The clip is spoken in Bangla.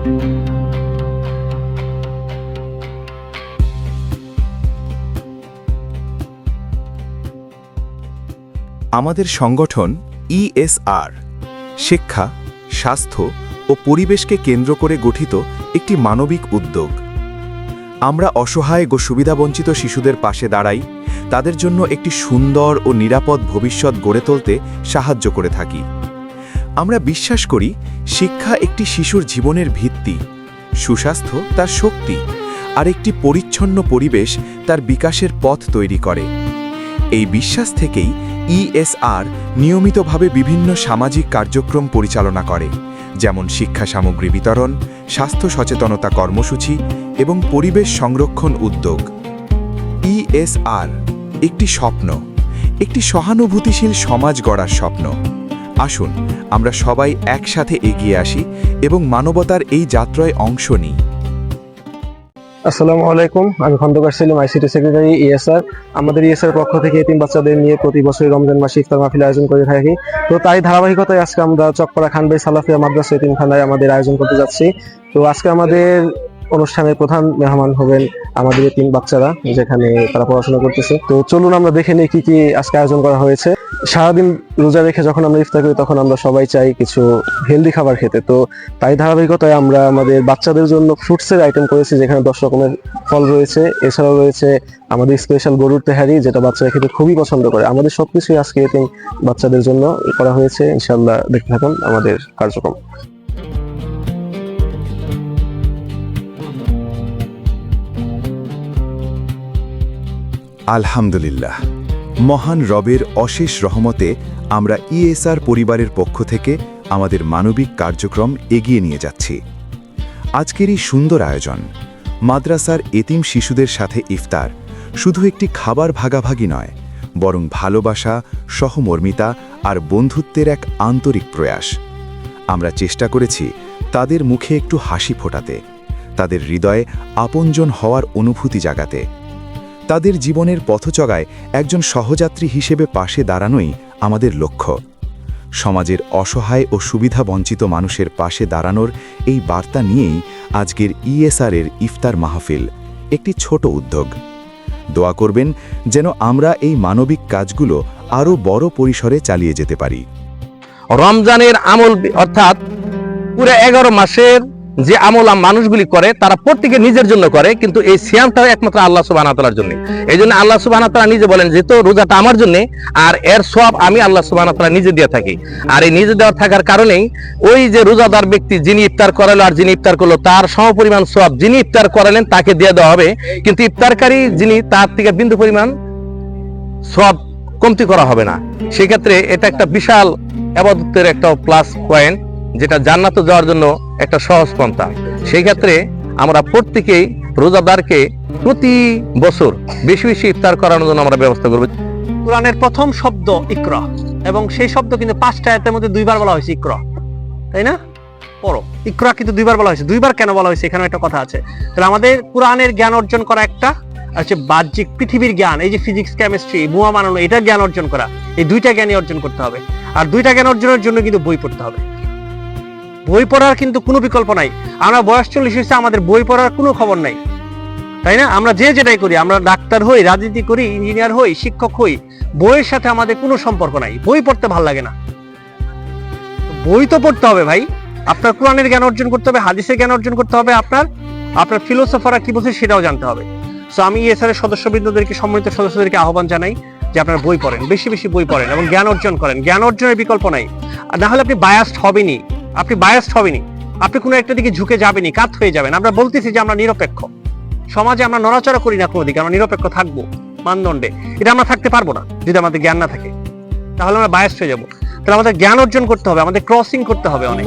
আমাদের সংগঠন ESR শিক্ষা, স্বাস্থ্য ও পরিবেশকে কেন্দ্র করে গঠিত একটি মানবিক উদ্যোগ। আমরা অসহায় ও সুবিধাবঞ্চিত শিশুদের পাশে দাঁড়াই, তাদের জন্য একটি সুন্দর ও নিরাপদ ভবিষ্যৎ গড়ে তুলতে সাহায্য করে থাকি। আমরা বিশ্বাস করি শিক্ষা একটি শিশুর জীবনের ভিত্তি, সুস্বাস্থ্য তার শক্তি, আর একটি পরিচ্ছন্ন পরিবেশ তার বিকাশের পথ তৈরি করে। এই বিশ্বাস থেকেই ESR নিয়মিতভাবে বিভিন্ন সামাজিক কার্যক্রম পরিচালনা করে, যেমন শিক্ষা সামগ্রী বিতরণ, স্বাস্থ্য সচেতনতা কর্মসূচি এবং পরিবেশ সংরক্ষণ উদ্যোগ। ESR একটি স্বপ্ন, একটি সহানুভূতিশীল সমাজ গড়ার স্বপ্ন। আসুন আমরা সবাই একসাথে এগিয়ে আসি এবং মানবতার এই যাত্রায় অংশ নিই। আসসালামু আলাইকুম, আমি Khondokar Selim, ICT secretary ESR। আমাদের ESR পক্ষ থেকে এতিম বাচ্চাদের নিয়ে প্রতি বছর রমজান মাসে ইফতার মাহফিল আয়োজন করে থাকি। তো তাই ধারাবাহিকতায় আজকে আমরা চকপাড়া খানবাই সালাফিয়া মাদ্রাসা এতিমখানায় আমাদের আয়োজন করতে যাচ্ছি। তো আজকে আমাদের অনুষ্ঠানের প্রধান মেহমান হবেন আমাদের এতিম বাচ্চারা, যেখানে তারা পড়াশোনা করতেছে। তো চলুন আমরা দেখে নিই কি কি আজকে আয়োজন করা হয়েছে। সারাদিন রোজা রেখে যখন আমরা ইফতার করি তখন আমরা সবাই চাই কিছু হেলদি খাবার খেতে। তো তাই ধারাবাহিকতায় আমরা আমাদের বাচ্চাদের জন্য ফ্রুটসের আইটেম করেছি, যেখানে 10 রকমের ফল রয়েছে। এছাড়াও রয়েছে আমাদের স্পেশাল গরুর তেহারি, যেটা বাচ্চারা খেতে খুবই পছন্দ করে। আমাদের সবকিছুই আজকে এতিম বাচ্চাদের জন্য করা হয়েছে। ইনশাআল্লাহ দেখতে থাকুন আমাদের কার্যক্রম। আলহামদুলিল্লাহ, মহান রবের অশেষ রহমতে আমরা ESR পরিবারের পক্ষ থেকে আমাদের মানবিক কার্যক্রম এগিয়ে নিয়ে যাচ্ছি। আজকের এই সুন্দর আয়োজন, মাদ্রাসার এতিম শিশুদের সাথে ইফতার, শুধু একটি খাবার ভাগাভাগি নয়, বরং ভালোবাসা, সহমর্মিতা আর বন্ধুত্বের এক আন্তরিক প্রয়াস। আমরা চেষ্টা করেছি তাদের মুখে একটু হাসি ফোটাতে, তাদের হৃদয়ে আপনজন হওয়ার অনুভূতি জাগাতে। তাদের জীবনের পথচলায় একজন সহযাত্রী হিসেবে পাশে দাঁড়ানোই আমাদের লক্ষ্য। সমাজের অসহায় ও সুবিধাবঞ্চিত মানুষের পাশে দাঁড়ানোর এই বার্তা নিয়েই আজকের ESR-এর ইফতার মাহফিল, একটি ছোট উদ্যোগ। দোয়া করবেন যেন আমরা এই মানবিক কাজগুলো আরও বড় পরিসরে চালিয়ে যেতে পারি। রমজানের আমল, অর্থাৎ পুরো 11 মাসের যে আমল মানুষগুলি করে তারা প্রত্যেকে নিজের জন্য করে, কিন্তু এই সিয়ামটাও একমাত্র আল্লাহ সুবহানাহু ওয়া তাআলার জন্য। এই জন্য আল্লাহ সুবহানাহু ওয়া তাআলা নিজে বলেন যে তো রোজাটা আমার জন্য, আর এর সব আমি আল্লাহ সুবহানাহু ওয়া তাআলা নিজে দিয়ে থাকি। আর এই নিজে দেওয়া থাকার কারণেই ওই যে রোজাদার ব্যক্তি যিনি ইফতার করালো আর যিনি ইফতার করলো তার সমপরিমাণ সওয়াব যিনি ইফতার করালেন তাকে দিয়ে দেওয়া হবে, কিন্তু ইফতারকারী যিনি তার থেকে বিন্দু পরিমাণ সওয়াব কমতি করা হবে না। সেক্ষেত্রে এটা একটা বিশাল ইবাদতের একটা প্লাস পয়েন্ট, যেটা জান্নাতে যাওয়ার জন্য একটা সহজ পন্থা। সেই ক্ষেত্রে আমরা প্রত্যেকেই রোজাদারকে প্রতি বছর বেশি বেশি ইফতার করানোর জন্য আমরা ব্যবস্থা করব। কোরআনের প্রথম শব্দ ইকরা, এবং সেই শব্দ কিন্তু 5টা আয়াতের মধ্যে 2বার বলা হয়েছে ইকরা, তাই না? পড়ো, ইকরা কিন্তু 2বার বলা হয়েছে। 2বার কেন বলা হয়েছে এখানে একটা কথা আছে। তাহলে আমাদের কোরআনের জ্ঞান অর্জন করা একটা আছে বাহ্যিক পৃথিবীর জ্ঞান, এই যে ফিজিক্স, কেমিস্ট্রি, বোমা বানানো, এটা জ্ঞান অর্জন করা, এই 2টা জ্ঞানই অর্জন করতে হবে। আর 2টা জ্ঞান অর্জনের জন্য কিন্তু বই পড়তে হবে। বই পড়ার কিন্তু কোনো বিকল্প নাই। আমরা বয়স 40 হয়েছে, আমাদের বই পড়ার কোনো খবর নাই, তাই না? আমরা যে যেটাই করি, আমরা ডাক্তার হই, রাজনীতি করি, ইঞ্জিনিয়ার হই, শিক্ষক হই, বইয়ের সাথে আমাদের কোনো সম্পর্ক নাই। বই পড়তে ভালো লাগে না, বই তো পড়তে হবে ভাই। আপনার কোরআনের জ্ঞান অর্জন করতে হবে, হাদিসের জ্ঞান অর্জন করতে হবে, আপনার ফিলোসফাররা কি বলছে সেটাও জানতে হবে। সো আমি ESR-এর সদস্যবৃন্দদেরকে, সম্মানিত সদস্যদেরকে আহ্বান জানাই যে আপনারা বই পড়েন, বেশি বেশি বই পড়েন এবং জ্ঞান অর্জন করেন। জ্ঞান অর্জনের বিকল্প নাই, না হলে আপনি বায়াসড হবেনই। আপনি কোনো একটা দিকে ঝুঁকে যাবেনই, কাত হয়ে যাবেন। আমরা বলতেছি যে আমরা নিরপেক্ষ, সমাজে আমরা নড়াচড়া করি না কোনো দিকে, আমরা নিরপেক্ষ থাকবো মানদণ্ডে। এটা আমরা থাকতে পারবো না যদি আমাদের জ্ঞান না থাকে, তাহলে আমরা বায়াসড হয়ে যাবো। তাহলে আমাদের জ্ঞান অর্জন করতে হবে, আমাদের ক্রসিং করতে হবে অনেক।